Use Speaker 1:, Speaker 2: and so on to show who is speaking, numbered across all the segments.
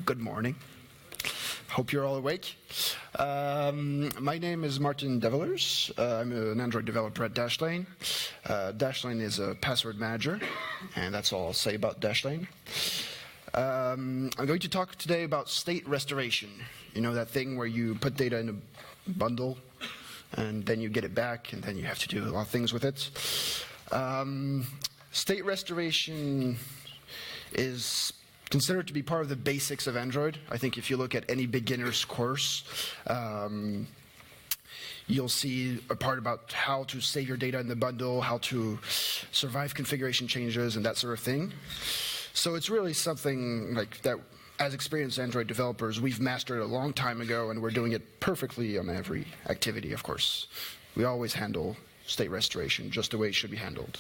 Speaker 1: Good morning. Hope you're all awake. My name is Martin Develers. I'm an Android developer at Dashlane. Dashlane is a password manager, and that's all I'll say about Dashlane. I'm going to talk today about state restoration. You know, that thing where you put data in a bundle, and then you get it back, and then you have to do a lot of things with it. State restoration is considered to be part of the basics of Android. I think if you look at any beginner's course, you'll see a part about how to save your data in the bundle, how to survive configuration changes, and that sort of thing. So it's really something like that. As experienced Android developers, we've mastered a long time ago, and we're doing it perfectly on every activity, of course. We always handle state restoration just the way it should be handled.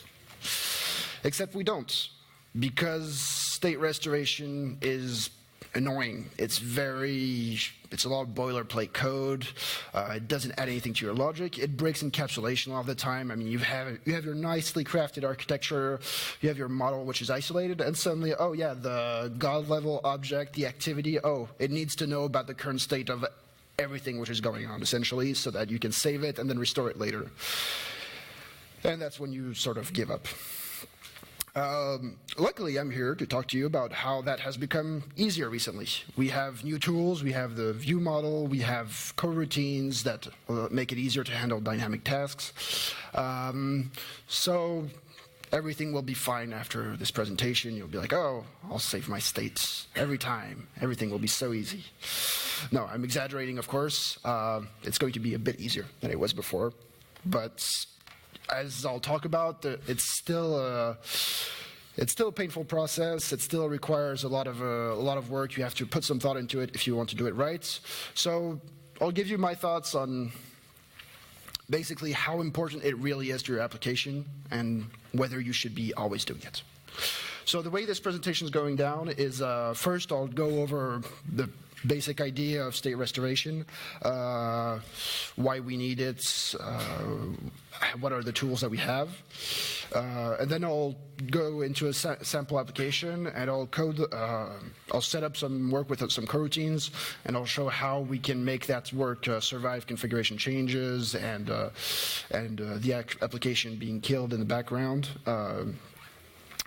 Speaker 1: Except we don't, because state restoration is annoying. It's a lot of boilerplate code. It doesn't add anything to your logic. It breaks encapsulation a lot of the time. I mean, you have your nicely crafted architecture, you have your model which is isolated, and suddenly, oh yeah, the God level object, the activity, oh, it needs to know about the current state of everything which is going on, essentially, so that you can save it and then restore it later. And that's when you sort of give up. Luckily, I'm here to talk to you about how that has become easier recently. We have new tools, we have the ViewModel, we have coroutines that make it easier to handle dynamic tasks. So everything will be fine after this presentation. You'll be like, oh, I'll save my states every time. Everything will be so easy. No, I'm exaggerating, of course. It's going to be a bit easier than it was before, but as I'll talk about, it's still a painful process. It still requires a lot of work. You have to put some thought into it if you want to do it right. So I'll give you my thoughts on basically how important it really is to your application and whether you should be always doing it. So the way this presentation is going down is first I'll go over the basic idea of state restoration, why we need it, what are the tools that we have, and then I'll go into a sample application and I'll set up some work with some coroutines, and I'll show how we can make that work survive configuration changes and the application being killed in the background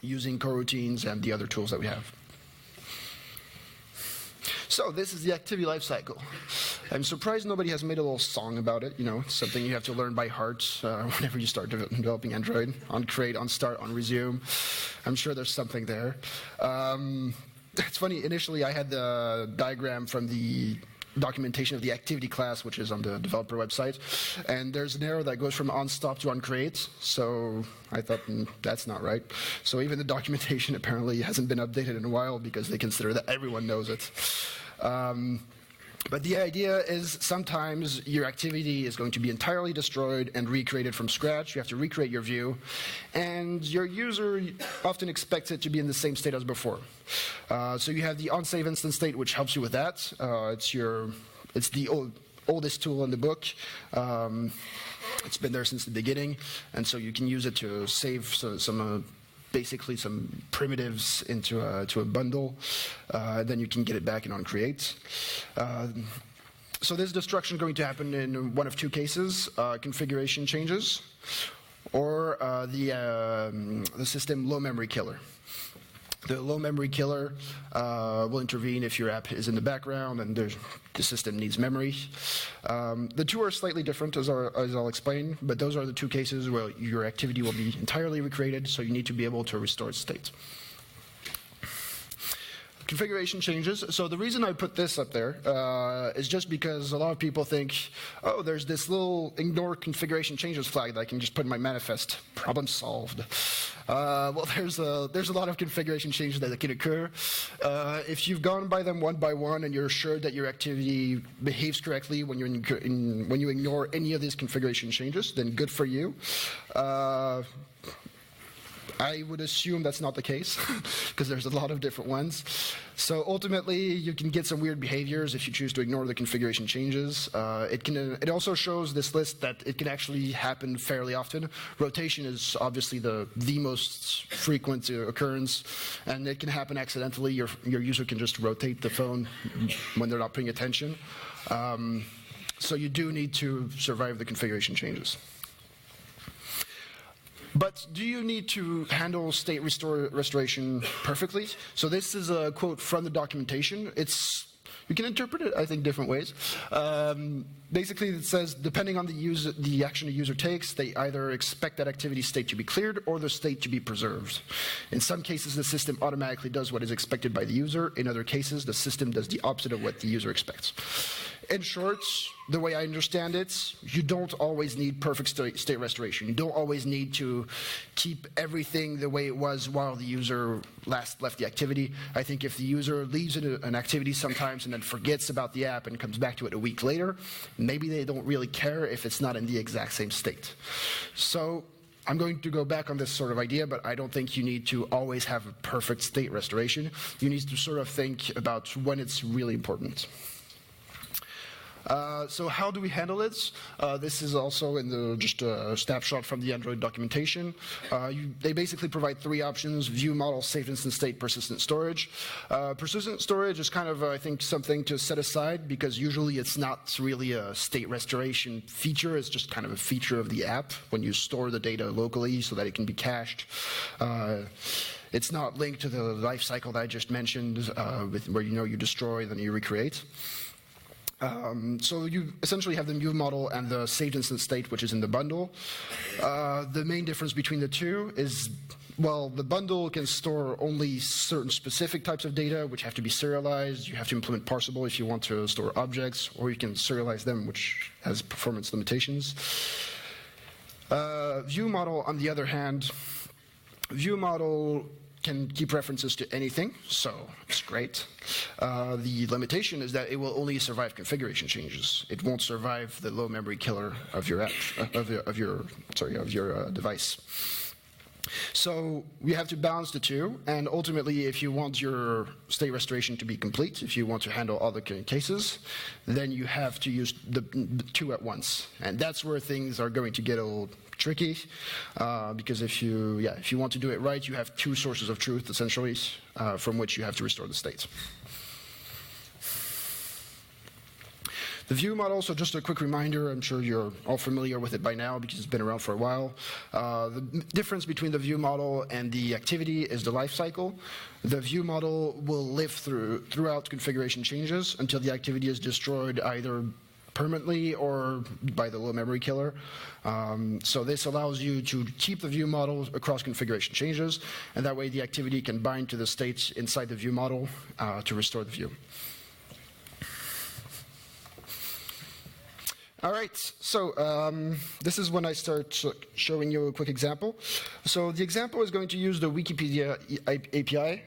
Speaker 1: using coroutines and the other tools that we have. So this is the activity lifecycle. I'm surprised nobody has made a little song about it. You know, it's something you have to learn by heart whenever you start developing Android. On create, on start, on resume. I'm sure there's something there. It's funny, initially I had the diagram from the documentation of the activity class, which is on the developer website, and there's an arrow that goes from onStop to onCreate, so I thought, that's not right. So even the documentation apparently hasn't been updated in a while because they consider that everyone knows it. But the idea is sometimes your activity is going to be entirely destroyed and recreated from scratch. You have to recreate your view, and your user often expects it to be in the same state as before. So you have the onSave instance state, which helps you with that. It's the oldest tool in the book. It's been there since the beginning, and so you can use it to save basically some primitives into a bundle. Then you can get it back in onCreate. So this destruction is going to happen in one of two cases: configuration changes, or the system low memory killer. The low memory killer will intervene if your app is in the background and the system needs memory. The two are slightly different, as I'll explain, but those are the two cases where your activity will be entirely recreated, so you need to be able to restore its state. Configuration changes. So the reason I put this up there is just because a lot of people think, oh, there's this little ignore configuration changes flag that I can just put in my manifest. Problem solved. Well, there's a lot of configuration changes that can occur. If you've gone by them one by one and you're sure that your activity behaves correctly when you ignore any of these configuration changes, then good for you. I would assume that's not the case, because there's a lot of different ones. So ultimately, you can get some weird behaviors if you choose to ignore the configuration changes. It also shows this list that it can actually happen fairly often. Rotation is obviously the most frequent occurrence, and it can happen accidentally. Your user can just rotate the phone when they're not paying attention. So you do need to survive the configuration changes. But do you need to handle state restoration perfectly? So this is a quote from the documentation. You can interpret it, I think, different ways. Basically, it says, depending on the action a user takes, they either expect that activity state to be cleared or the state to be preserved. In some cases, the system automatically does what is expected by the user. In other cases, the system does the opposite of what the user expects. In short, the way I understand it, you don't always need perfect state restoration. You don't always need to keep everything the way it was while the user last left the activity. I think if the user leaves an activity sometimes and then forgets about the app and comes back to it a week later, maybe they don't really care if it's not in the exact same state. So I'm going to go back on this sort of idea, but I don't think you need to always have a perfect state restoration. You need to sort of think about when it's really important. So how do we handle it? This is also in just a snapshot from the Android documentation. They basically provide three options: ViewModel, saved instance state, persistent storage. Persistent storage is kind of, I think, something to set aside because usually it's not really a state restoration feature. It's just kind of a feature of the app when you store the data locally so that it can be cached. It's not linked to the lifecycle that I just mentioned, where you destroy, then you recreate. So you essentially have the ViewModel and the saved instance state, which is in the bundle. The main difference between the two is, well, the bundle can store only certain specific types of data, which have to be serialized. You have to implement parsable if you want to store objects, or you can serialize them, which has performance limitations. ViewModel, on the other hand, ViewModel can keep references to anything, so it's great. The limitation is that it will only survive configuration changes. It won't survive the low memory killer of your app, of your device. So we have to balance the two, and ultimately, if you want your state restoration to be complete, if you want to handle all the cases, then you have to use the two at once, and that's where things are going to get a little tricky, because if you want to do it right, you have two sources of truth, essentially, from which you have to restore the state. The ViewModel, so just a quick reminder, I'm sure you're all familiar with it by now because it's been around for a while. The difference between the ViewModel and the activity is the lifecycle. The ViewModel will live throughout configuration changes until the activity is destroyed either permanently or by the low memory killer. So this allows you to keep the ViewModel across configuration changes, and that way the activity can bind to the states inside the ViewModel to restore the view. All right, so this is when I start showing you a quick example. So the example is going to use the Wikipedia API.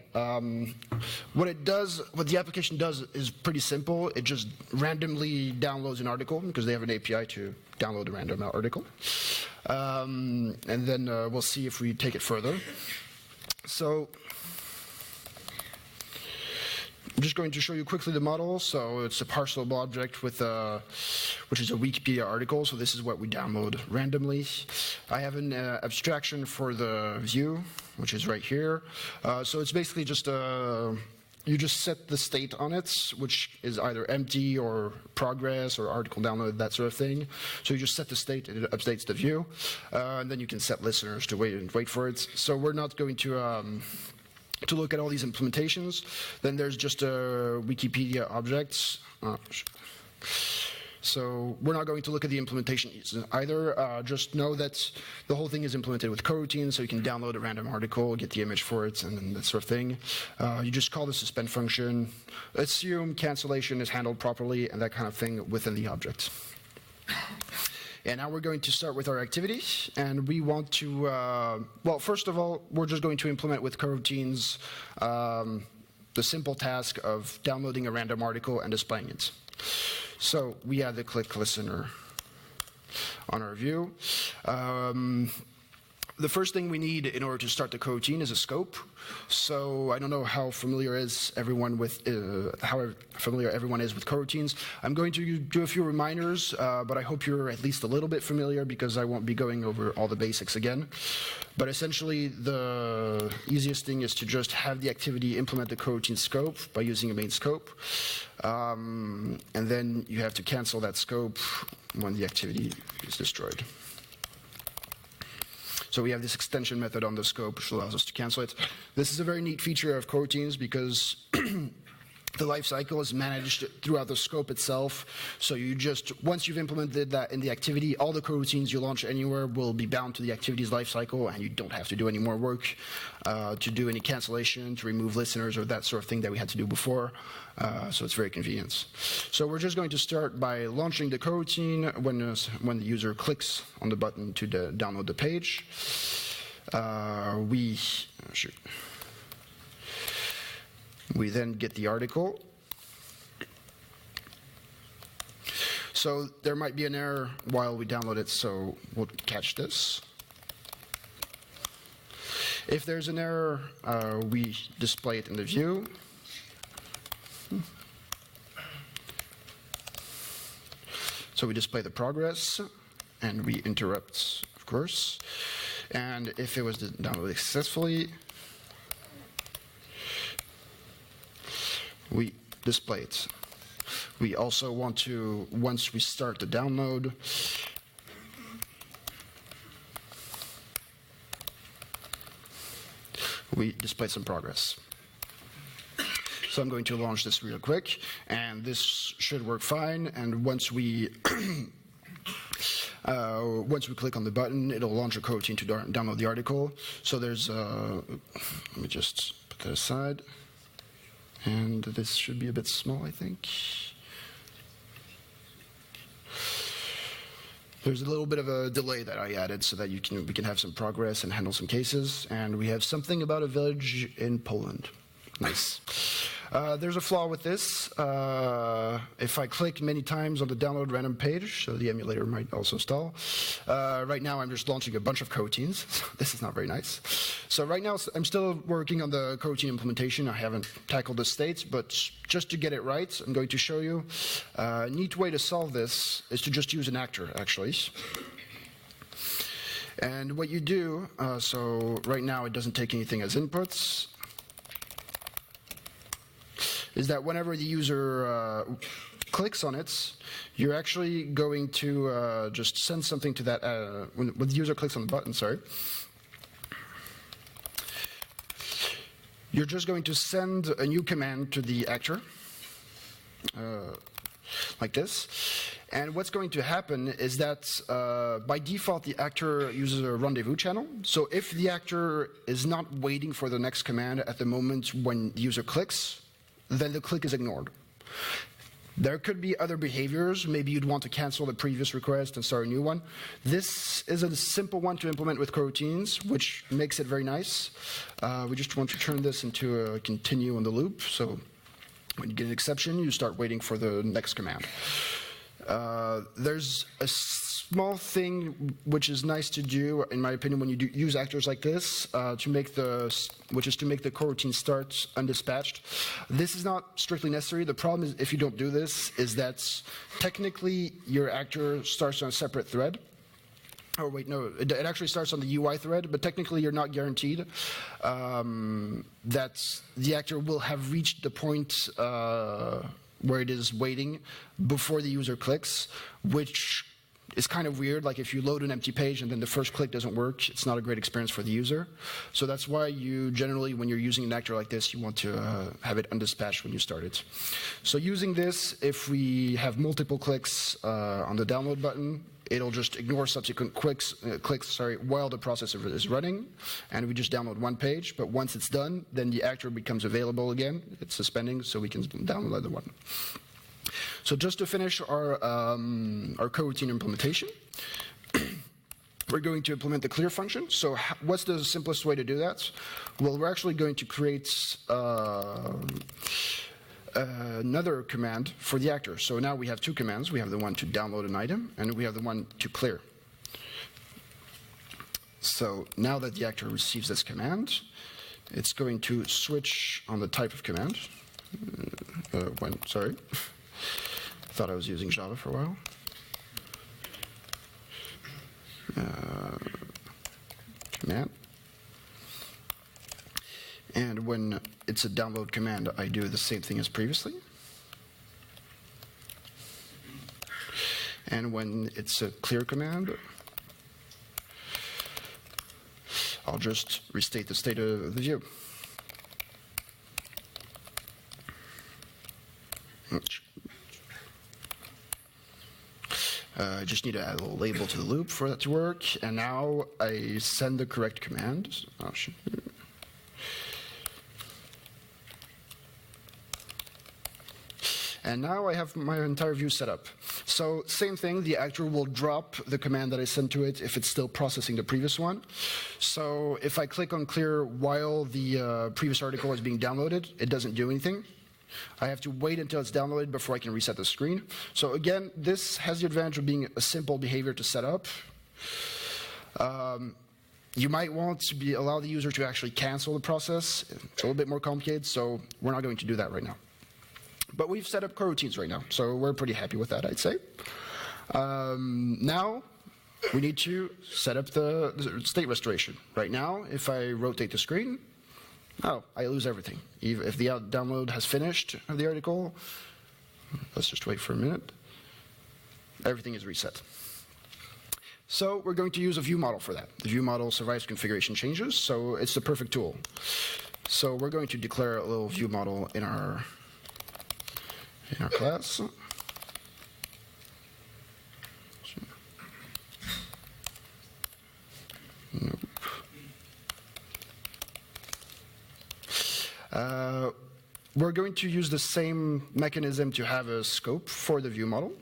Speaker 1: What the application does is pretty simple. It just randomly downloads an article because they have an API to download a random article. And then we'll see if we take it further. So I'm just going to show you quickly the model. So it's a parsable object with which is a Wikipedia article. So this is what we download randomly. I have an abstraction for the view, which is right here. So it's basically just you just set the state on it, which is either empty or progress or article download, that sort of thing. So you just set the state, and it updates the view. And then you can set listeners to wait for it. So we're not going to look at all these implementations. Then there's just a Wikipedia objects. So we're not going to look at the implementation either. Just know that the whole thing is implemented with Coroutines, so you can download a random article, get the image for it, and then that sort of thing. You just call the suspend function, assume cancellation is handled properly, and that kind of thing within the object. And now we're going to start with our activity, and we want to, well, first of all, we're just going to implement with Coroutines the simple task of downloading a random article and displaying it. So we add the click listener on our view. The first thing we need in order to start the coroutine is a scope. So I don't know how familiar everyone is with coroutines. I'm going to do a few reminders, but I hope you're at least a little bit familiar because I won't be going over all the basics again. But essentially, the easiest thing is to just have the activity implement the coroutine scope by using a main scope. And then you have to cancel that scope when the activity is destroyed. So we have this extension method on the scope, which allows us to cancel it. This is a very neat feature of coroutines because the lifecycle is managed throughout the scope itself. So you just, once you've implemented that in the activity, all the coroutines you launch anywhere will be bound to the activity's lifecycle, and you don't have to do any more work to do any cancellation, to remove listeners, or that sort of thing that we had to do before. So it's very convenient. So we're just going to start by launching the coroutine when the user clicks on the button to download the page. We then get the article. So there might be an error while we download it, so we'll catch this. If there's an error, we display it in the view. So we display the progress, and we interrupt, of course. And if it was downloaded successfully, we display it. We also want to, once we start the download, we display some progress. So I'm going to launch this real quick, and this should work fine. And once we click on the button, it'll launch a coroutine to download the article. So there's, let me just put that aside. And this should be a bit small, I think. There's a little bit of a delay that I added so that we can have some progress and handle some cases. And we have something about a village in Poland. Nice. There's a flaw with this. If I click many times on the download random page, so the emulator might also stall. Right now I'm just launching a bunch of coroutines. This is not very nice. So right now I'm still working on the coroutine implementation. I haven't tackled the states, but just to get it right, I'm going to show you a neat way to solve this is to just use an actor, actually. And what you do, so right now it doesn't take anything as inputs, is that whenever the user clicks on it, you're actually going to just send something to that, when the user clicks on the button, sorry, you're just going to send a new command to the actor, like this. And what's going to happen is that by default, the actor uses a rendezvous channel. So if the actor is not waiting for the next command at the moment when the user clicks, then the click is ignored. There could be other behaviors. Maybe you'd want to cancel the previous request and start a new one. This is a simple one to implement with coroutines, which makes it very nice. We just want to turn this into a continue on the loop. So when you get an exception, you start waiting for the next command. There's a small thing which is nice to do, in my opinion, when you use actors like this, which is to make the coroutine start undispatched. This is not strictly necessary. The problem is, if you don't do this, is that technically your actor starts on a separate thread. Oh wait, no, it actually starts on the UI thread, but technically you're not guaranteed that the actor will have reached the point where it is waiting before the user clicks, which is kind of weird. Like if you load an empty page and then the first click doesn't work, it's not a great experience for the user. So that's why you generally, when you're using an actor like this, you want to have it undispatched when you start it. So using this, if we have multiple clicks on the download button, it'll just ignore subsequent clicks while the process is running, and we just download one page. But once it's done, then the actor becomes available again. It's suspending, so we can download another one. So just to finish our coroutine implementation, we're going to implement the clear function. So what's the simplest way to do that? Well, we're actually going to create another command for the actor. So now we have two commands. We have the one to download an item, and we have the one to clear. So now that the actor receives this command, it's going to switch on the type of command. Sorry. Thought I was using Java for a while. Command. And when it's a download command, I do the same thing as previously. And when it's a clear command, I'll just restate the state of the view. I just need to add a little label to the loop for that to work. And now I send the correct command. And now I have my entire view set up. So same thing, the actor will drop the command that I sent to it if it's still processing the previous one. So if I click on clear while the previous article is being downloaded, it doesn't do anything. I have to wait until it's downloaded before I can reset the screen. So again, this has the advantage of being a simple behavior to set up. You might want to allow the user to actually cancel the process. It's a little bit more complicated, so we're not going to do that right now. But we've set up coroutines right now, so we're pretty happy with that, I'd say. Now, we need to set up the state restoration. Right now, if I rotate the screen, I lose everything. If the download has finished of the article, let's just wait for a minute, everything is reset. So we're going to use a ViewModel for that. The ViewModel survives configuration changes, so it's the perfect tool. So we're going to declare a little ViewModel in our class. Nope. We're going to use the same mechanism to have a scope for the ViewModel.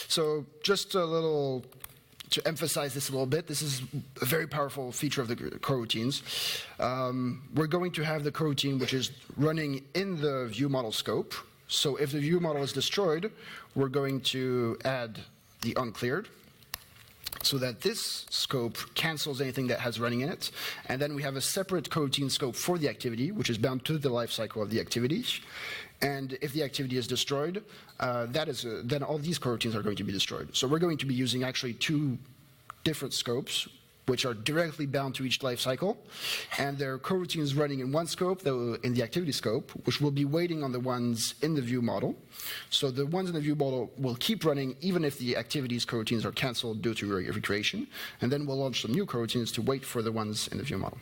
Speaker 1: So just a little, to emphasize this a little bit, this is a very powerful feature of the coroutines. We're going to have the coroutine which is running in the ViewModel scope. So if the ViewModel is destroyed, we're going to add the uncleared, so that this scope cancels anything that has running in it. And then we have a separate coroutine scope for the activity, which is bound to the lifecycle of the activity. And if the activity is destroyed, then all these coroutines are going to be destroyed. So we're going to be using actually two different scopes, which are directly bound to each lifecycle. And there are coroutines running in one scope, though in the activity scope, which will be waiting on the ones in the ViewModel. So the ones in the ViewModel will keep running even if the activities coroutines are canceled due to recreation. And then we'll launch some new coroutines to wait for the ones in the ViewModel.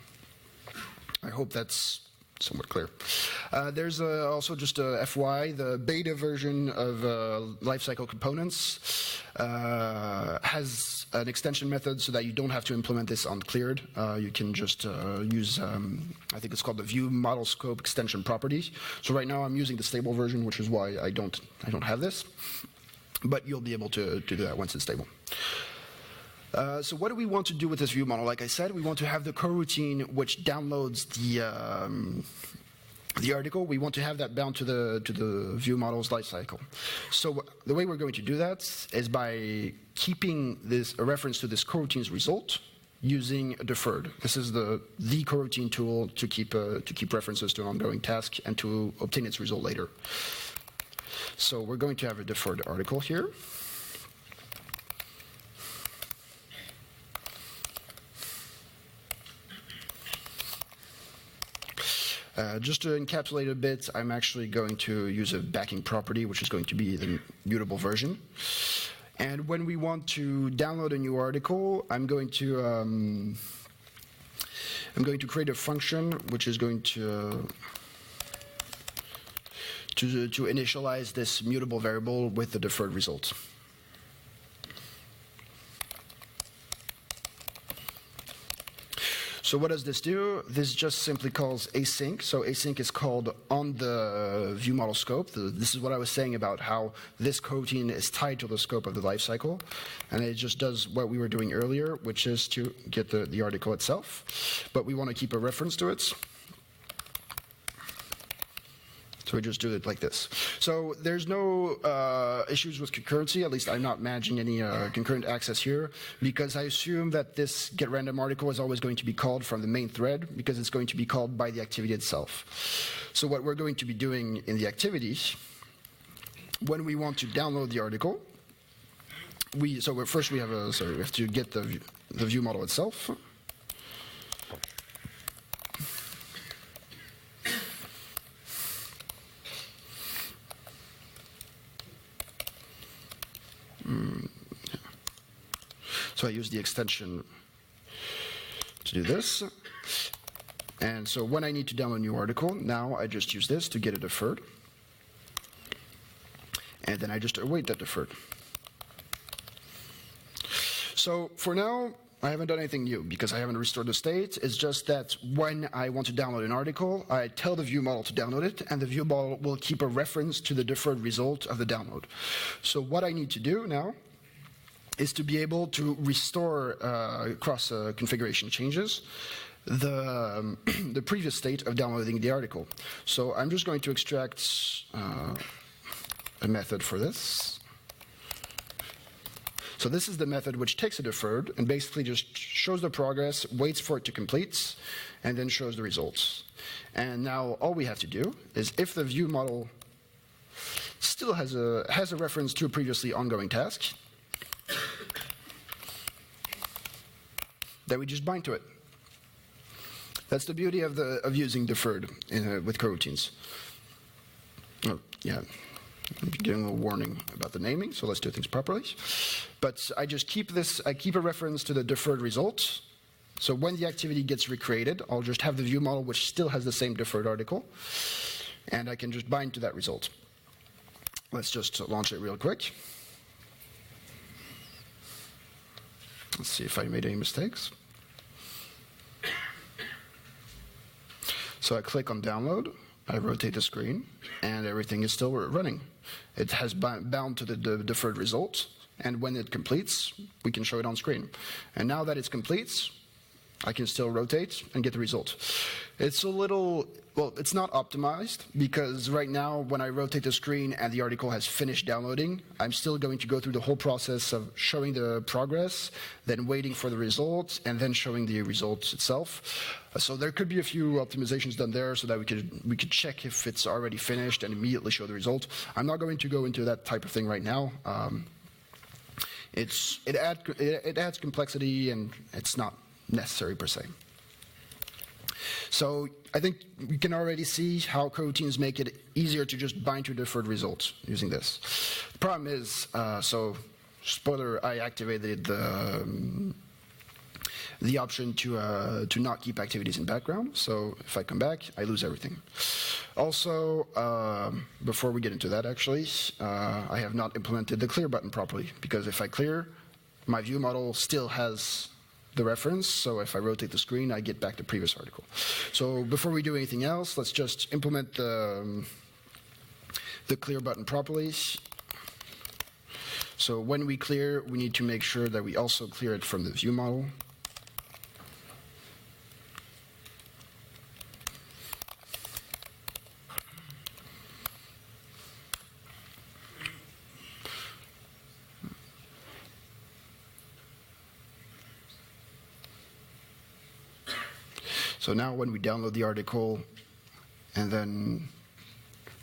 Speaker 1: I hope that's somewhat clear. There's also just a FY, the beta version of Lifecycle components has an extension method so that you don't have to implement this uncleared. You can just use, I think it's called the ViewModel scope extension property. So right now I'm using the stable version, which is why I don't have this. But you'll be able to do that once it's stable. So what do we want to do with this ViewModel? Like I said, we want to have the coroutine which downloads the article. We want to have that bound to the ViewModel's lifecycle. So the way we're going to do that is by keeping a reference to this coroutine's result using a deferred. This is the coroutine tool to keep references to an ongoing task and to obtain its result later. So we're going to have a deferred article here. Just to encapsulate a bit, I'm actually going to use a backing property, which is going to be the mutable version. And when we want to download a new article, I'm going to create a function which is going to initialize this mutable variable with the deferred result. So what does this do? This just simply calls async. So async is called on the ViewModel scope. This is what I was saying about how this coroutine is tied to the scope of the lifecycle. And it just does what we were doing earlier, which is to get the article itself. But we want to keep a reference to it. So we just do it like this. So there's no issues with concurrency, at least I'm not managing any concurrent access here, because I assume that this getRandom article is always going to be called from the main thread, because it's going to be called by the activity itself. So what we're going to be doing in the activity, when we want to download the article, first we have to get the ViewModel itself. So I use the extension to do this. And so when I need to download a new article, now I just use this to get it deferred. And then I just await that deferred. So for now, I haven't done anything new because I haven't restored the state. It's just that when I want to download an article, I tell the ViewModel to download it, and the ViewModel will keep a reference to the deferred result of the download. So what I need to do now is to be able to restore across configuration changes the previous state of downloading the article. So I'm just going to extract a method for this. So this is the method which takes a deferred and basically just shows the progress, waits for it to complete, and then shows the results. And now all we have to do is, if the ViewModel still has a reference to a previously ongoing task, then we just bind to it. That's the beauty of using deferred with coroutines. Oh, yeah. I'm getting a little warning about the naming, so let's do things properly. But I just keep this, I keep a reference to the deferred result. So when the activity gets recreated, I'll just have the ViewModel which still has the same deferred article, and I can just bind to that result. Let's just launch it real quick. Let's see if I made any mistakes. So I click on download, I rotate the screen, and everything is still running. It has bound to the deferred result, and when it completes, we can show it on screen. And now that it's complete, I can still rotate and get the result. It's a little, well, it's not optimized, because right now when I rotate the screen and the article has finished downloading, I'm still going to go through the whole process of showing the progress, then waiting for the results, and then showing the results itself. So there could be a few optimizations done there so that we could check if it's already finished and immediately show the result. I'm not going to go into that type of thing right now. It adds complexity, and it's not necessary per se. So I think we can already see how coroutines make it easier to just bind to deferred results using this. The problem is, so spoiler, I activated the option to not keep activities in background. So if I come back, I lose everything. Also, before we get into that, actually, I have not implemented the clear button properly, because if I clear, my ViewModel still has the reference, so if I rotate the screen, I get back the previous article. So before we do anything else, let's just implement the clear button properly. So when we clear, we need to make sure that we also clear it from the ViewModel. So now when we download the article and then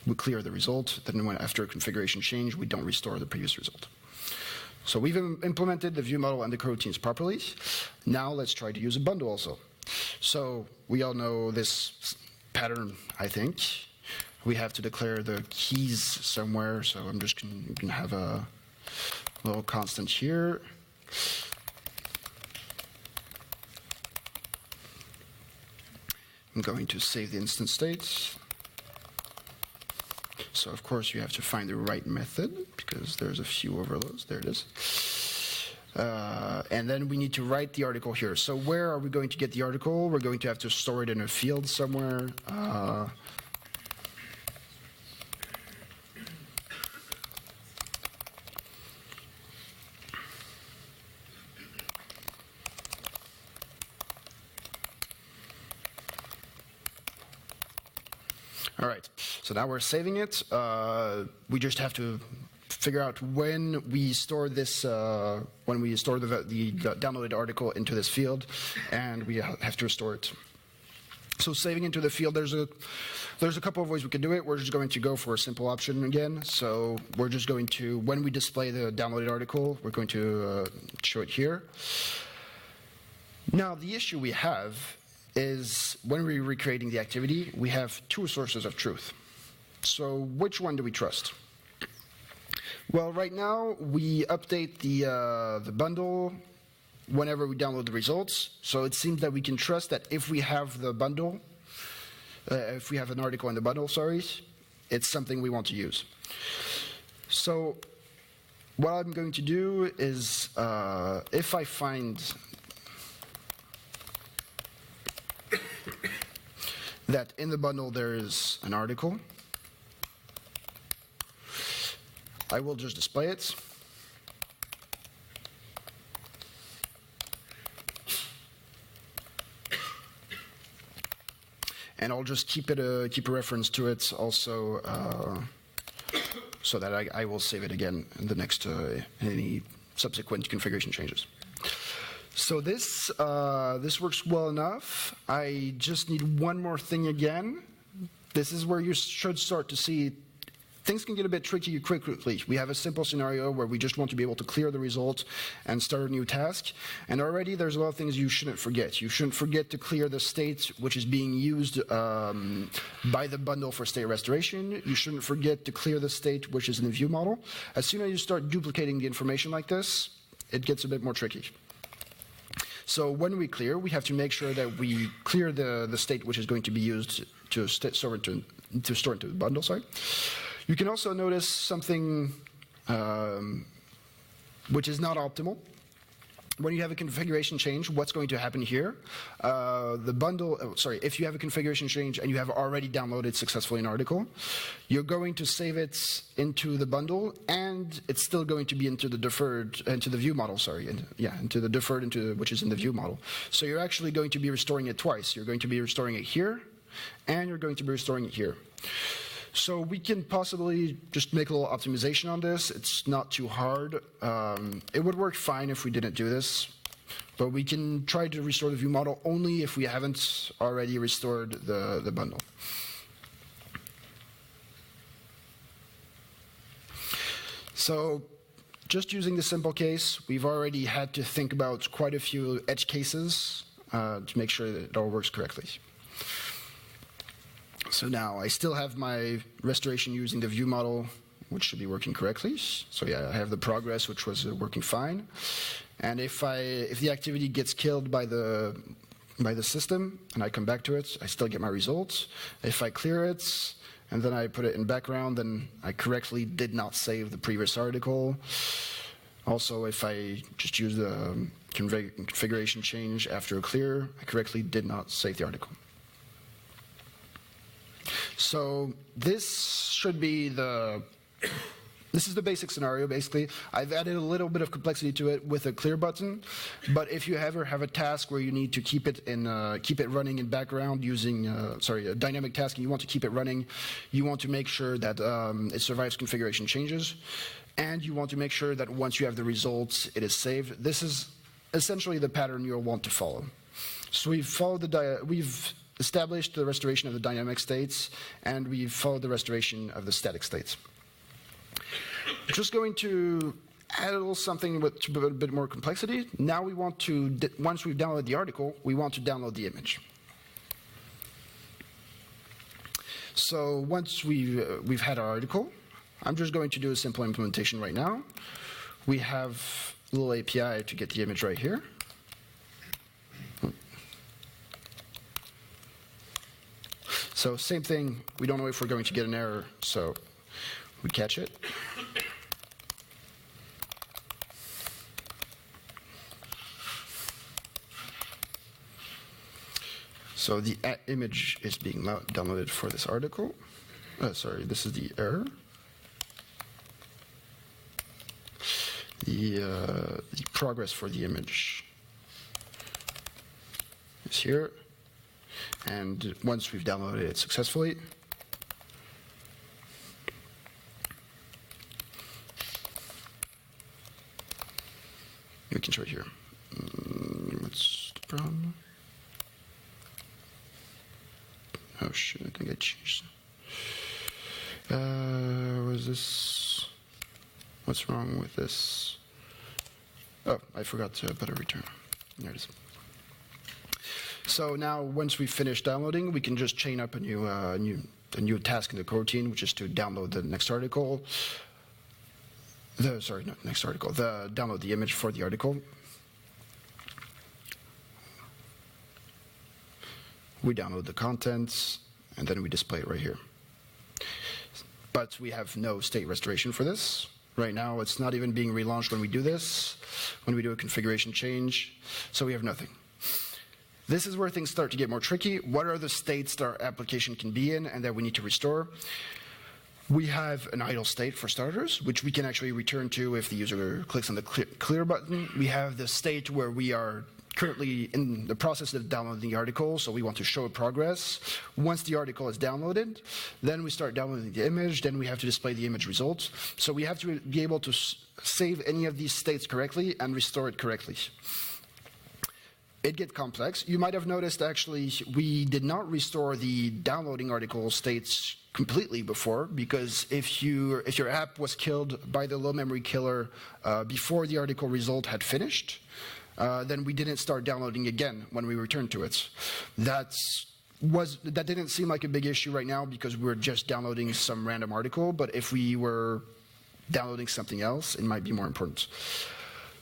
Speaker 1: we clear the result, then after a configuration change, we don't restore the previous result. So we've implemented the ViewModel and the coroutines properly. Now let's try to use a bundle also. So we all know this pattern, I think. We have to declare the keys somewhere, so I'm just going to have a little constant here. I'm going to save the instance state. So of course you have to find the right method, because there's a few overloads. There it is. And then we need to write the article here. So where are we going to get the article? We're going to have to store it in a field somewhere. All right, So now we're saving it. We just have to figure out when we store this, when we store the downloaded article into this field, and we have to restore it. So saving into the field, there's a couple of ways we can do it. We're just going to go for a simple option again. So we're just going to, when we display the downloaded article, we're going to show it here. Now, the issue we have is when we're recreating the activity, we have two sources of truth. So which one do we trust? Well, right now, we update the bundle whenever we download the results. So it seems that we can trust that if we have the bundle, if we have an article in the bundle, sorry, it's something we want to use. So what I'm going to do is, if I find that in the bundle there is an article, I will just display it. And I'll just keep a reference to it also, so that I will save it again in the next any subsequent configuration changes. So this works well enough. I just need one more thing again. This is where you should start to see things can get a bit tricky quickly. We have a simple scenario where we just want to be able to clear the result and start a new task. And already there's a lot of things you shouldn't forget. You shouldn't forget to clear the state which is being used by the bundle for state restoration. You shouldn't forget to clear the state which is in the view model. As soon as you start duplicating the information like this, it gets a bit more tricky. So when we clear, we have to make sure that we clear the state which is going to be used to store into the bundle. Sorry. You can also notice something which is not optimal. When you have a configuration change, what's going to happen here? The bundle, if you have a configuration change and you have already downloaded successfully an article, you're going to save it into the bundle, and it's still going to be into the deferred, into the view model, into the deferred, which is in the view model. So you're actually going to be restoring it twice. You're going to be restoring it here, and you're going to be restoring it here. So we can possibly just make a little optimization on this. It's not too hard. It would work fine if we didn't do this, but we can try to restore the view model only if we haven't already restored the bundle. So just using the simple case, we've already had to think about quite a few edge cases to make sure that it all works correctly. So now I still have my restoration using the view model, which should be working correctly. So yeah, I have the progress, which was working fine. And if the activity gets killed by the system and I come back to it, I still get my results. If I clear it and then I put it in background, then I correctly did not save the previous article. Also, if I just use the configuration change after a clear, I correctly did not save the article. So this should be this is the basic scenario, basically. I've added a little bit of complexity to it with a clear button, but if you ever have a task where you need to keep it running in background using, a dynamic task, and you want to keep it running, you want to make sure that it survives configuration changes, and you want to make sure that once you have the results, it is saved. This is essentially the pattern you'll want to follow. So we've established the restoration of the dynamic states, and we've followed the restoration of the static states. Just going to add a little something with a bit more complexity. Now we want to, once we've downloaded the article, we want to download the image. So once we've had our article, I'm just going to do a simple implementation right now. We have a little API to get the image right here. So same thing, we don't know if we're going to get an error, so we catch it. So the image is being downloaded for this article. This is the error. The progress for the image is here. And once we've downloaded it successfully, We can show it here. What's the problem? Oh shit, I think I changed. Was this? What's wrong with this? Oh, I forgot to put a return. There it is. So now, once we finish downloading, we can just chain up a new task in the coroutine, which is to download the next article. Download the image for the article. We download the contents, and then we display it right here. But we have no state restoration for this. Right now, it's not even being relaunched when we do this, when we do a configuration change, so we have nothing. This is where things start to get more tricky. What are the states that our application can be in and that we need to restore? We have an idle state for starters, which we can actually return to if the user clicks on the clear button. We have the state where we are currently in the process of downloading the article, so we want to show progress. Once the article is downloaded, then we start downloading the image, then we have to display the image results. So we have to be able to save any of these states correctly and restore it correctly. It gets complex. You might have noticed, actually, we did not restore the downloading article states completely before, because if your app was killed by the low memory killer before the article result had finished, then we didn't start downloading again when we returned to it. That didn't seem like a big issue right now because we're just downloading some random article, but if we were downloading something else, it might be more important.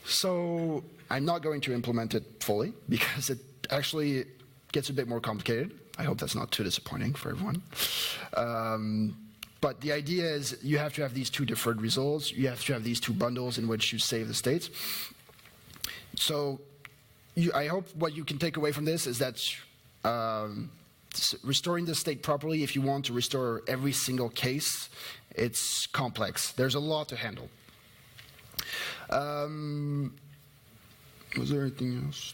Speaker 1: So I'm not going to implement it fully because it actually gets a bit more complicated. I hope that's not too disappointing for everyone. But the idea is you have to have these two deferred results. You have to have these two bundles in which you save the states. So I hope what you can take away from this is that restoring the state properly, if you want to restore every single case, it's complex. There's a lot to handle. Was there anything else?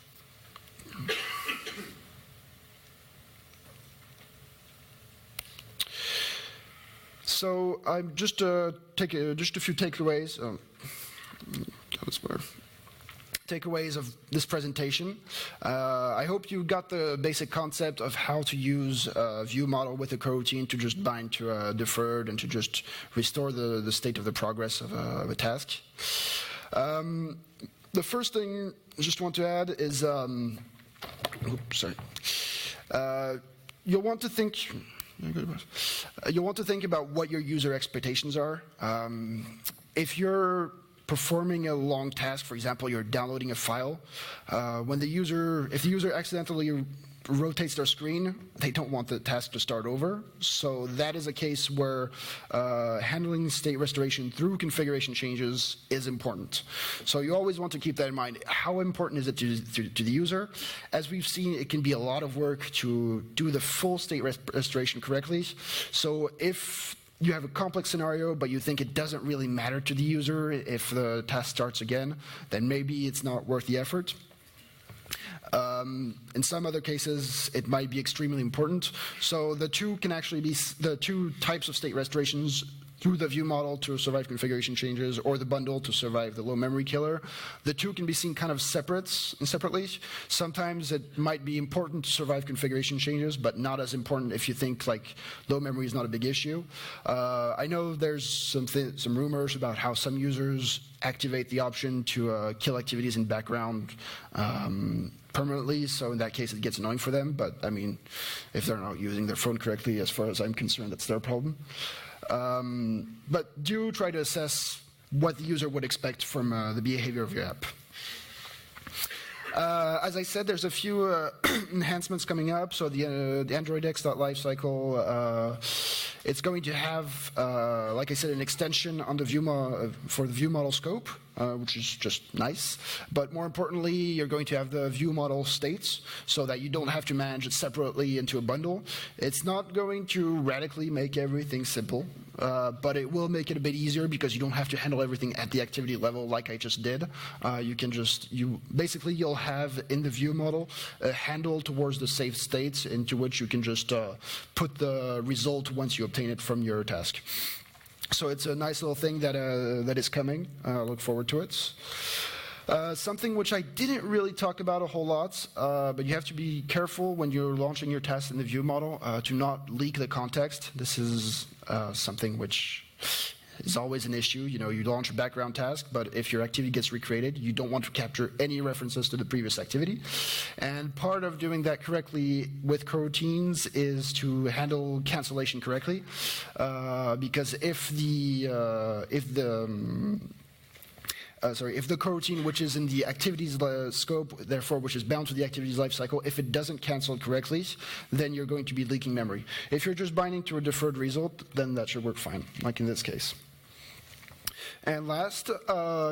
Speaker 1: So I'm just take just a few takeaways. Takeaways of this presentation. I hope you got the basic concept of how to use a ViewModel with a coroutine to just bind to a deferred and to just restore the state of the progress of a task. The first thing I just want to add is, you'll want to think about what your user expectations are. If you're performing a long task, for example, you're downloading a file, if the user accidentally rotates their screen, they don't want the task to start over. So that is a case where handling state restoration through configuration changes is important. So you always want to keep that in mind. How important is it to the user? As we've seen, it can be a lot of work to do the full state restoration correctly. So if you have a complex scenario, but you think it doesn't really matter to the user if the task starts again, then maybe it's not worth the effort. In some other cases, it might be extremely important. So the two can actually be the two types of state restorations through the ViewModel to survive configuration changes, or the bundle to survive the low memory killer. The two can be seen kind of separately. Sometimes it might be important to survive configuration changes, but not as important if you think like low memory is not a big issue. I know there's some rumors about how some users activate the option to kill activities in background permanently, so in that case it gets annoying for them, but I mean, if they're not using their phone correctly, as far as I'm concerned, that's their problem. But do try to assess what the user would expect from the behavior of your app. As I said, there's a few enhancements coming up. So the AndroidX.Lifecycle, it's going to have, like I said, an extension on the for the ViewModel scope, which is just nice. But more importantly, you're going to have the ViewModel states so that you don't have to manage it separately into a bundle. It's not going to radically make everything simple, but it will make it a bit easier because you don't have to handle everything at the activity level like I just did. Basically you'll have in the ViewModel a handle towards the saved states into which you can just put the result once you obtain it from your task. So it's a nice little thing that is coming. I look forward to it. Something which I didn't really talk about a whole lot, but you have to be careful when you're launching your test in the ViewModel to not leak the context. This is something which is always an issue. You know, you launch a background task, but if your activity gets recreated, you don't want to capture any references to the previous activity. And part of doing that correctly with coroutines is to handle cancellation correctly, because if the coroutine which is in the activities scope, therefore which is bound to the activities lifecycle, if it doesn't cancel correctly, then you're going to be leaking memory. If you're just binding to a deferred result, then that should work fine, like in this case. And last,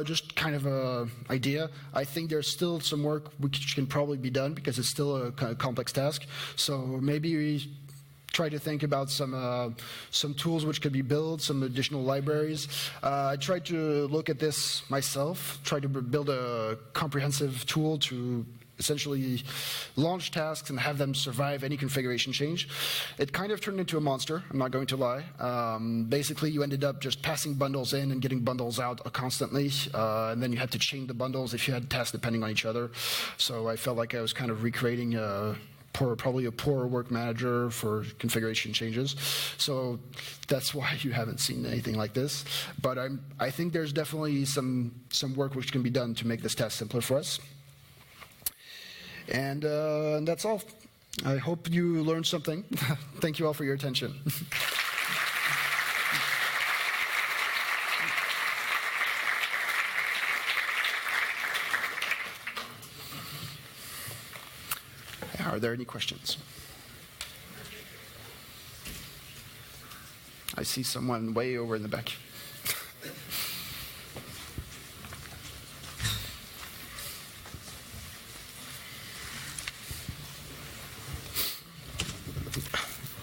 Speaker 1: just kind of an idea, I think there's still some work which can probably be done because it's still a kind of complex task. So maybe we try to think about some tools which could be built, some additional libraries. I tried to look at this myself, try to build a comprehensive tool to essentially launch tasks and have them survive any configuration change. It kind of turned into a monster, I'm not going to lie. Basically, you ended up just passing bundles in and getting bundles out constantly, and then you had to chain the bundles if you had tasks depending on each other. So I felt like I was kind of recreating probably a poor work manager for configuration changes. So that's why you haven't seen anything like this. But I think there's definitely some work which can be done to make this task simpler for us. And that's all. I hope you learned something. Thank you all for your attention. Are there any questions? I see someone way over in the back.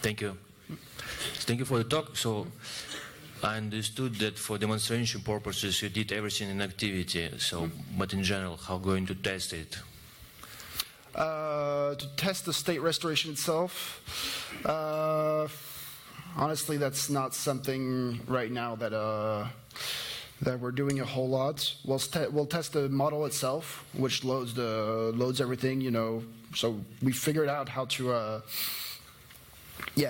Speaker 2: Thank you. Thank you for the talk. So I understood that for demonstration purposes you did everything in activity. So, but in general, how going to test it?
Speaker 1: To test the state restoration itself, honestly, that's not something right now that we're doing a whole lot. We'll test the model itself, which loads everything. You know, so we figured out how to.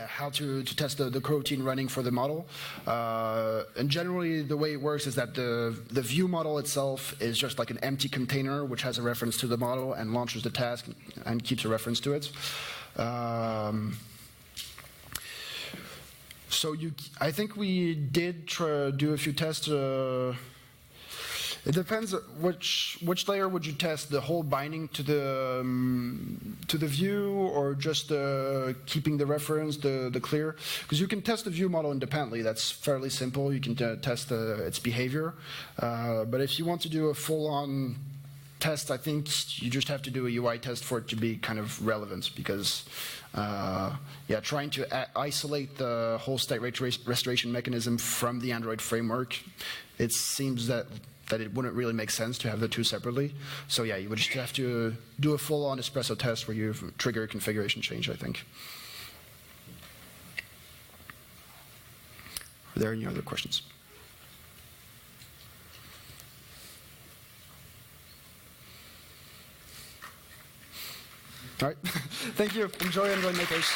Speaker 1: How to test the coroutine running for the model. And generally, the way it works is that the ViewModel itself is just like an empty container which has a reference to the model and launches the task and keeps a reference to it. I think we did do a few tests. It depends which layer would you test, the whole binding to the view, or just keeping the reference, the clear? Because you can test the view model independently. That's fairly simple. You can test its behavior. But if you want to do a full-on test, I think you just have to do a UI test for it to be kind of relevant, because trying to isolate the whole state restoration mechanism from the Android framework, it seems that it wouldn't really make sense to have the two separately. So yeah, you would just have to do a full-on espresso test where you trigger a configuration change, I think. Are there any other questions? All right. Thank you. Enjoy Android Makers.